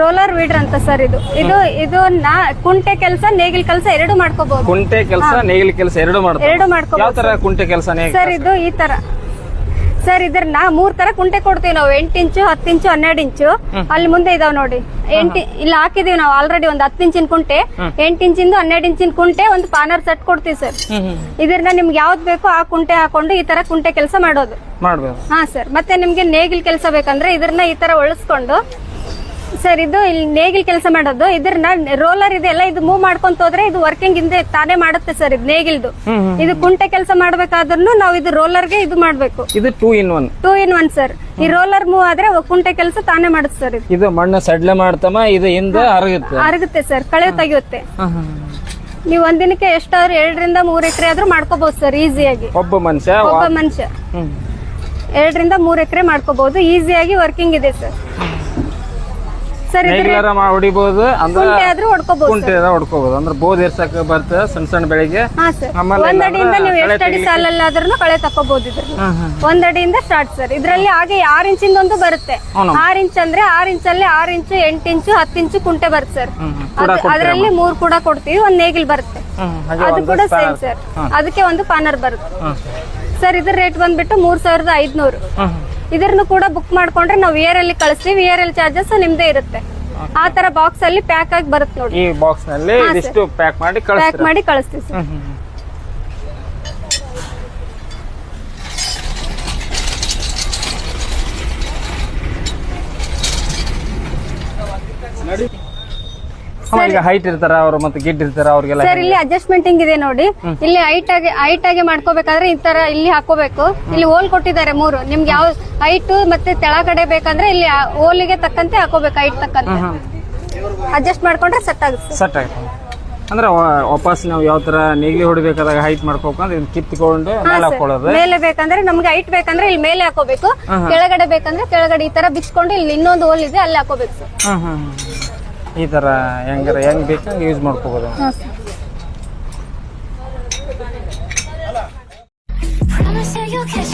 Roller weeder ಅಂತ sir ಇದು ಇದು ಇದು ಕುಂಟೆ ಕೆಲಸ ನೇಗಿಲ್ ಕೆಲಸ ಎರಡು ಮಾಡ್ಕೋಬಹುದು. ಕುಂಟೆ ಕೆಲಸ ನೇಗಿಲ್ ಕೆಲಸ ಎರಡು ಮಾಡ್ಕೋಬಹುದು. ಯಾವ ತರ ಕುಂಟೆ ಕೆಲಸ ಸರ್ ಇದು ಈ ತರ ಸರ್ ಇದ್ರನ್ನ 3 ತರ ಕುಂಟೆ ಕೊಡ್ತೀವಿ ನಾವು. 8 ಇಂಚು 10 ಇಂಚು 12 ಇಂಚು ಅಲ್ಲಿ ಮುಂದೆ ಇದಾವ್ ನೋಡಿ. ಇಲ್ಲಿ ಹಾಕಿದೀವಿ ನಾವು ಆಲ್ರೆಡಿ ಒಂದು 10 ಇಂಚಿನ ಕುಂಟೆ, 8 ಇಂಚಿಂದು 12 ಇಂಚಿನ ಕುಂಟೆ, ಒಂದು ಪಾನರ್ ಸೆಟ್ ಕೊಡ್ತೀವಿ ಸರ್. ಇದ್ರನ್ನ ನಿಮ್ಗೆ ಯಾವ್ದು ಬೇಕೋ ಆ ಕುಂಟೆ ಹಾಕೊಂಡು ಈ ತರ ಕುಂಟೆ ಕೆಲಸ ಮಾಡೋದು. ಹಾ ಸರ್. ಮತ್ತೆ ನಿಮ್ಗೆ ನೇಗಿಲ್ ಕೆಲಸ ಬೇಕಂದ್ರೆ ಇದ್ರನ್ನ ಈ ತರ ಒಳಸ್ಕೊಂಡು ಸರ್ ಇದು ಇಲ್ಲಿ ನೇಗಿಲ್ ಕೆಲಸ ಮಾಡೋದು. ಇದ್ರನ್ನ ರೋಲರ್ ಇದೆಲ್ಲ ಇದು ಮೂವ್ ಮಾಡ್ಕೊಂತ ಹೋದ್ರೆ ಇದು ವರ್ಕಿಂಗ್ ಹಿಂದೆ ತಾನೇ ಮಾಡುತ್ತೆ ಸರ್. ಇದು ನೇಗಿಲ್ದು. ಇದು ಕುಂಟೆ ಕೆಲಸ ಮಾಡ್ಬೇಕಾದ್ರೂ ನಾವು ಇದು ರೋಲರ್ಗೆ ಇದು ಮಾಡ್ಬೇಕು. ಇದು 2 in 1 ಸರ್. ಈ ರೋಲರ್ ಮೂವ್ ಆದ್ರೆ ಕುಂಟೆ ಕೆಲಸ ತಾನೇ ಮಾಡುತ್ತೆ ಸರ್. ಇದು ಮಣ್ಣು ಸಡ್ಲ ಮಾಡ್ತಮ್ಮ, ಇದು ಹಿಂದೆ ಅರಗುತ್ತೆ ಸರ್, ಕಳೆ ತೆಗೆಯುತ್ತೆ. ನೀವು ಒಂದಿನಕ್ಕೆ ಎಷ್ಟಾದ್ರೂ 2 ರಿಂದ 3 ಎಕರೆ ಆದ್ರೂ ಮಾಡ್ಕೋಬಹುದು ಸರ್ ಈಸಿಯಾಗಿ. ಒಬ್ಬ ಮನುಷ್ಯ 2 ರಿಂದ 3 ಎಕರೆ ಮಾಡ್ಕೋಬಹುದು. ಈಸಿಯಾಗಿ ವರ್ಕಿಂಗ್ ಇದೆ ಸರ್. ಸರ್ ಹೊಡಿಬಹುದು ಕುಂಟೆ ಹೊಡ್ಕೋಬಹುದು ಅಂದ್ರೆ ಬೋದ್ ಇರ್ಸಕ್ ಬರ್ತದೆ ಸಣ್ಣ ಸಣ್ಣ ಬೆಳೆಗೆ. ಒಂದ್ ಅಡಿಯಿಂದ ನೀವು ಎಷ್ಟು ಅಡಿ ಸಾಲಲ್ಲಾದ್ರೂ ಕಳೆ ತಕೋಬಹುದು. ಇದ್ರಲ್ಲಿ 1 ಅಡಿಯಿಂದ ಸ್ಟಾರ್ಟ್ ಸರ್. ಇದ್ರಲ್ಲಿ ಹಾಗೆ 6 ಇಂಚಿಂದ ಒಂದು ಬರುತ್ತೆ. 6 ಇಂಚ್ ಅಂದ್ರೆ 6 ಇಂಚಲ್ಲಿ 6 ಇಂಚು 8 ಇಂಚು 10 ಇಂಚು ಕುಂಟೆ ಬರುತ್ತೆ ಸರ್. ಅದರಲ್ಲಿ 3 ಕೂಡ ಕೊಡ್ತೀವಿ. ಒಂದ್ ನೇಗಿಲ್ ಬರುತ್ತೆ, ಅದು ಕೂಡ ಸೇಮ್ ಸರ್. ಅದಕ್ಕೆ ಒಂದು ಪಾನರ್ ಬರುತ್ತೆ ಸರ್. ಇದ್ರ ರೇಟ್ ಬಂದ್ಬಿಟ್ಟು 3500. ಇದನ್ನು ಕೂಡ ಬುಕ್ ಮಾಡ್ಕೊಂಡ್ರೆ ನಾವು ವಿಆರ್ ಅಲ್ಲಿ ಕಳಿಸ್ತೀವಿ. ವಿಆರ್ ಎಲ್ ಚಾರ್ಜಸ್ ನಿಮ್ದೇ ಇರುತ್ತೆ. ಆ ತರ ಬಾಕ್ಸ್ ಅಲ್ಲಿ ಪ್ಯಾಕ್ ಆಗಿ ಬರುತ್ತೆ ನೋಡಿ. ಈ ಬಾಕ್ಸ್ ನಲ್ಲಿ ಇಷ್ಟು ಪ್ಯಾಕ್ ಮಾಡಿ ಕಳಿಸ್ತೀವಿ ಸರ್. ಹೈಟ್ ಇರ್ತಾರ ಅವ್ರು ಮತ್ತೆ ಗಿಡ್ ಇರ್ತಾರ ಅವ್ರಿಗೆಲ್ಲ ಸರ್. ಇಲ್ಲಿ ಅಡ್ಜಸ್ಟ್ಮೆಂಟಿಂಗ್ ಇದೆ ನೋಡಿ. ಇಲ್ಲಿ ಹೈಟ್ ಆಗಿ ಮಾಡ್ಕೋಬೇಕಾದ್ರೆ ಈ ತರ ಇಲ್ಲಿ ಹಾಕೋಬೇಕು. ಇಲ್ಲಿ ಹೋಲ್ ಕೊಟ್ಟಿದ್ದಾರೆ 3. ನಿಮ್ಗೆ ಯಾವ ಹೈಟ್ ಮತ್ತೆ ತೆಳಗಡೆ ಬೇಕಂದ್ರೆ ಇಲ್ಲಿ ಹೋಲಿಗೆ ತಕ್ಕಂತೆ ಹಾಕೋಬೇಕು. ಹೈಟ್ ತಕ್ಕಂತೆ ಅಡ್ಜಸ್ಟ್ ಮಾಡ್ಕೊಂಡ್ರೆ ಸೆಟ್ ಆಗುತ್ತೆ. ಅಂದ್ರೆ ವಾಪಸ್ ನಾವು ಯಾವ ತರ ನೇಗಿಲಿ ಹೊಡಿಬೇಕಾದಾಗ ಹೈಟ್ ಮಾಡ್ಕೋಬೇಕಂದ್ರೆ ಕಿತ್ಕೊಂಡು ಮೇಲೆ ಹಾಕೊಳ್ಳೋದು. ಮೇಲೆ ಬೇಕಂದ್ರೆ ನಮ್ಗೆ ಹೈಟ್ ಬೇಕಂದ್ರೆ ಇಲ್ಲಿ ಮೇಲೆ ಹಾಕೋಬೇಕು. ಕೆಳಗಡೆ ಬೇಕಂದ್ರೆ ಕೆಳಗಡೆ ಈ ತರ ಬಿಚ್ಕೊಂಡು ಇಲ್ಲಿ ಇನ್ನೊಂದು ಹೋಲ್ ಇದೆ ಅಲ್ಲಿ ಹಾಕೋಬೇಕು ಸರ್. ಈ ತರ ಹೆಂಗ್ ಬೇಕಂಗ್ ಯೂಸ್ ಮಾಡ್ಕೋಬಹುದು. Promise that you'll catch